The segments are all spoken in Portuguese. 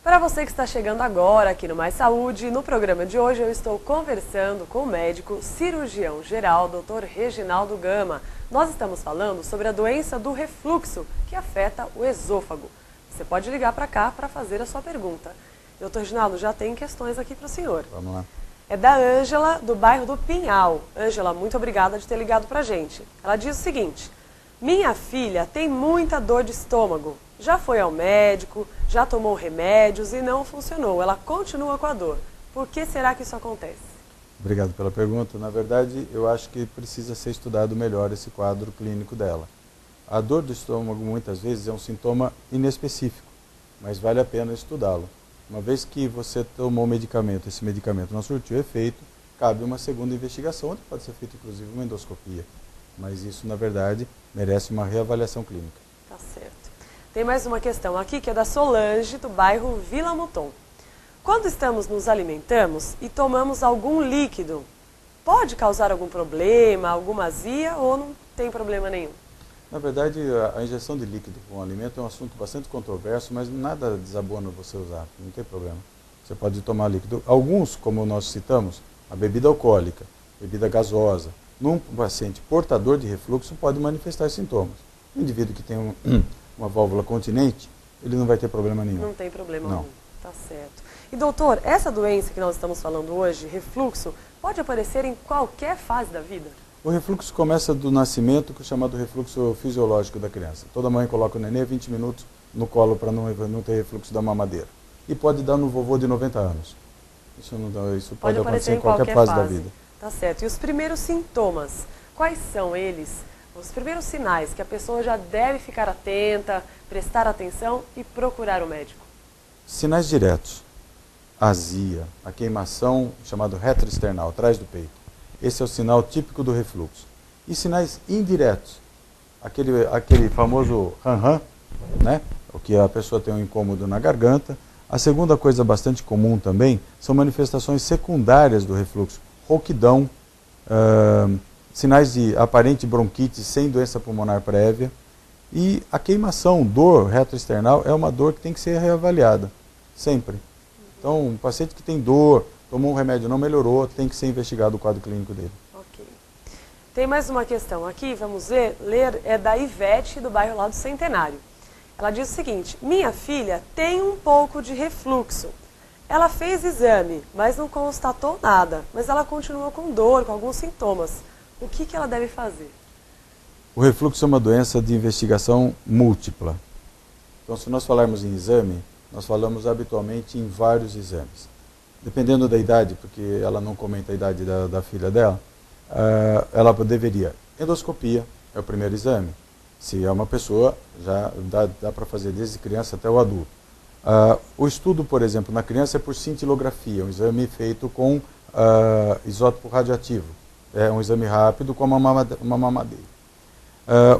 Para você que está chegando agora aqui no Mais Saúde, no programa de hoje eu estou conversando com o médico cirurgião geral, Dr. Reginaldo Gama. Nós estamos falando sobre a doença do refluxo, que afeta o esôfago. Você pode ligar para cá para fazer a sua pergunta. Dr. Reginaldo, já tem questões aqui para o senhor. Vamos lá. É da Ângela, do bairro do Pinhal. Ângela, muito obrigada de ter ligado para a gente. Ela diz o seguinte: minha filha tem muita dor de estômago. Já foi ao médico, já tomou remédios e não funcionou. Ela continua com a dor. Por que será que isso acontece? Obrigado pela pergunta. Na verdade, eu acho que precisa ser estudado melhor esse quadro clínico dela. A dor do estômago, muitas vezes, é um sintoma inespecífico, mas vale a pena estudá-lo. Uma vez que você tomou medicamento, esse medicamento não surtiu efeito, cabe uma segunda investigação, onde pode ser feita, inclusive, uma endoscopia. Mas isso, na verdade, merece uma reavaliação clínica. Tá certo. Tem mais uma questão aqui, que é da Solange, do bairro Vila Muton. Quando estamos nos alimentamos e tomamos algum líquido, pode causar algum problema, alguma azia ou não tem problema nenhum? Na verdade, a injeção de líquido com o alimento é um assunto bastante controverso, mas nada desabona você usar, não tem problema. Você pode tomar líquido. Alguns, como nós citamos, a bebida alcoólica, bebida gasosa, num paciente portador de refluxo pode manifestar sintomas. O indivíduo que tem uma válvula continente, ele não vai ter problema nenhum. Não tem problema nenhum, tá certo. E doutor, essa doença que nós estamos falando hoje, refluxo, pode aparecer em qualquer fase da vida? O refluxo começa do nascimento, que é chamado refluxo fisiológico da criança. Toda mãe coloca o nenê 20 minutos no colo para não ter refluxo da mamadeira. E pode dar no vovô de 90 anos. Isso pode acontecer em qualquer fase da vida. Tá certo. E os primeiros sintomas, quais são eles? Os primeiros sinais que a pessoa já deve ficar atenta, prestar atenção e procurar o médico? Sinais diretos. Azia, a queimação chamado retroesternal, atrás do peito. Esse é o sinal típico do refluxo. E sinais indiretos. Aquele famoso ran-ran, né? O que a pessoa tem um incômodo na garganta. A segunda coisa bastante comum também são manifestações secundárias do refluxo. Rouquidão, sinais de aparente bronquite sem doença pulmonar prévia. E a queimação, dor retroesternal, é uma dor que tem que ser reavaliada, sempre. Então, um paciente que tem dor, tomou um remédio, não melhorou, tem que ser investigado o quadro clínico dele. Ok. Tem mais uma questão aqui, vamos ler, é da Ivete, do bairro lá do Centenário. Ela diz o seguinte: minha filha tem um pouco de refluxo. Ela fez exame, mas não constatou nada, mas ela continua com dor, com alguns sintomas. O que ela deve fazer? O refluxo é uma doença de investigação múltipla. Então, se nós falarmos em exame, nós falamos habitualmente em vários exames. Dependendo da idade, porque ela não comenta a idade da filha dela, ela deveria. Endoscopia é o primeiro exame. Se é uma pessoa, já dá para fazer desde criança até o adulto. O estudo, por exemplo, na criança é por cintilografia, um exame feito com isótopo radioativo. É um exame rápido com uma mamadeira.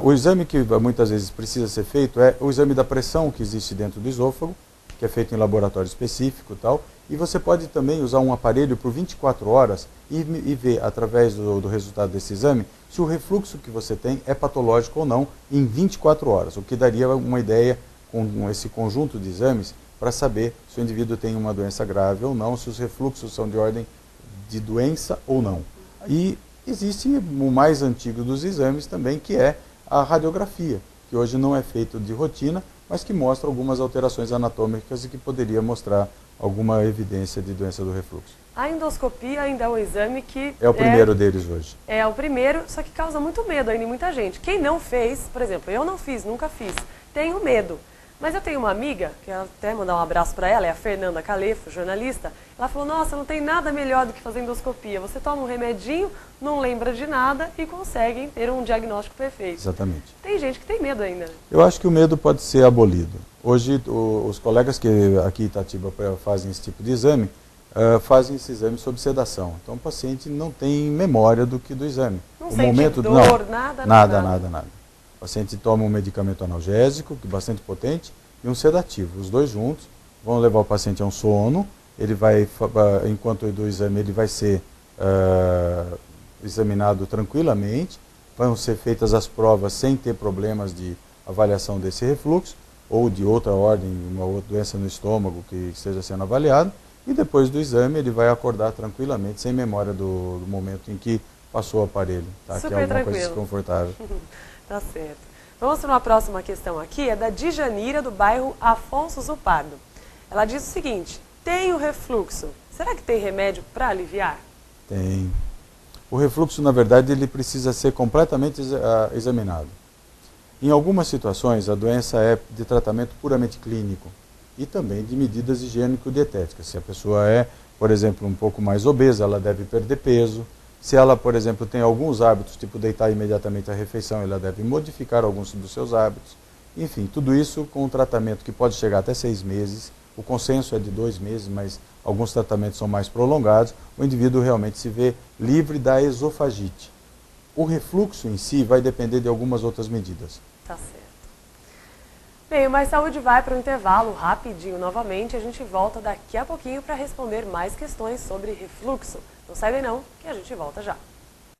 O exame que muitas vezes precisa ser feito é o exame da pressão que existe dentro do esôfago, que é feito em laboratório específico e tal. E você pode também usar um aparelho por 24 horas e ver, através do resultado desse exame, se o refluxo que você tem é patológico ou não em 24 horas, o que daria uma ideia com esse conjunto de exames para saber se o indivíduo tem uma doença grave ou não, se os refluxos são de ordem de doença ou não. E existe o mais antigo dos exames também, que é a radiografia, que hoje não é feito de rotina, mas que mostra algumas alterações anatômicas e que poderia mostrar alguma evidência de doença do refluxo. A endoscopia ainda é um exame que... É o primeiro deles hoje. É o primeiro, só que causa muito medo ainda em muita gente. Quem não fez, por exemplo, eu não fiz, nunca fiz, tenho medo. Mas eu tenho uma amiga, que eu até mandar um abraço para ela, é a Fernanda Calefo, jornalista. Ela falou: nossa, não tem nada melhor do que fazer endoscopia. Você toma um remedinho, não lembra de nada e consegue ter um diagnóstico perfeito. Exatamente. Tem gente que tem medo ainda. Eu acho que o medo pode ser abolido. Hoje, os colegas que aqui em Itatiba fazem esse tipo de exame, fazem esse exame sob sedação. Então o paciente não tem memória do exame. Não sente dor, nada? Nada. O paciente toma um medicamento analgésico, que é bastante potente, e um sedativo. Os dois juntos vão levar o paciente a um sono. Ele vai, enquanto do exame, ele vai ser examinado tranquilamente. Vão ser feitas as provas sem ter problemas de avaliação desse refluxo. ou de outra ordem, uma outra doença no estômago que esteja sendo avaliado, e depois do exame ele vai acordar tranquilamente, sem memória do momento em que passou o aparelho, tá? Super que é alguma tranquilo. coisa desconfortável. Tá certo. Vamos para uma próxima questão aqui, é da Djanira, do bairro Afonso Zupardo. Ela diz o seguinte: tenho refluxo, será que tem remédio para aliviar? Tem. O refluxo, na verdade, ele precisa ser completamente examinado. Em algumas situações, a doença é de tratamento puramente clínico e também de medidas higiênico-dietéticas. Se a pessoa é, por exemplo, um pouco mais obesa, ela deve perder peso. Se ela, por exemplo, tem alguns hábitos, tipo deitar imediatamente à refeição, ela deve modificar alguns dos seus hábitos. Enfim, tudo isso com um tratamento que pode chegar até 6 meses. O consenso é de 2 meses, mas alguns tratamentos são mais prolongados. O indivíduo realmente se vê livre da esofagite. O refluxo em si vai depender de algumas outras medidas. Tá certo. Bem, o Mais Saúde vai para o intervalo rapidinho novamente. A gente volta daqui a pouquinho para responder mais questões sobre refluxo. Não sai daí não, que a gente volta já.